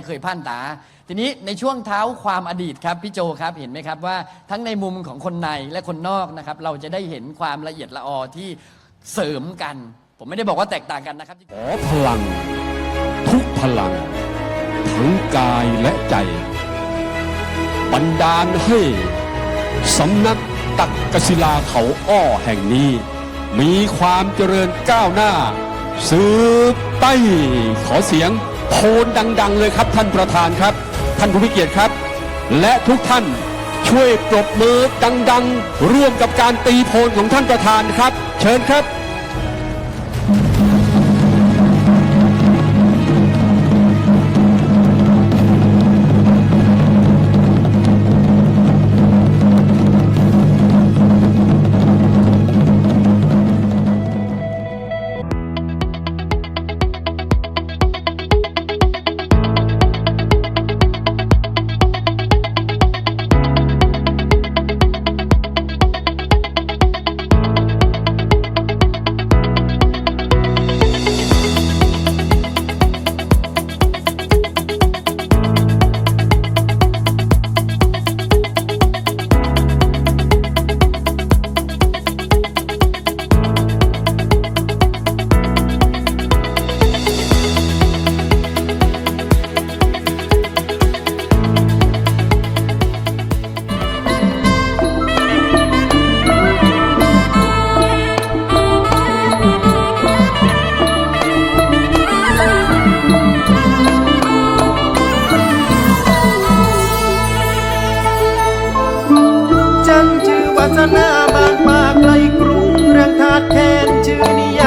เคยผ่านตาทีนี้ในช่วงเท้าความอดีตครับพี่โจครับเห็นไหมครับว่าทั้งในมุมของคนในและคนนอกนะครับเราจะได้เห็นความละเอียดละออที่เสริมกันผมไม่ได้บอกว่าแตกต่างกันนะครับขอพลังทุกพลังทั้งกายและใจบันดาลให้สำนักตักกศิลาเขาอ้อแห่งนี้มีความเจริญก้าวหน้าสืบไปขอเสียงโทนดังๆเลยครับท่านประธานครับท่านผู้มีเกียรติครับและทุกท่านช่วยปรบมือดังๆร่วมกับการตีโพนของท่านประธานครับเชิญครับวัฒนาบางปากไกลกรุงรังขาดแค้นชื่อนิย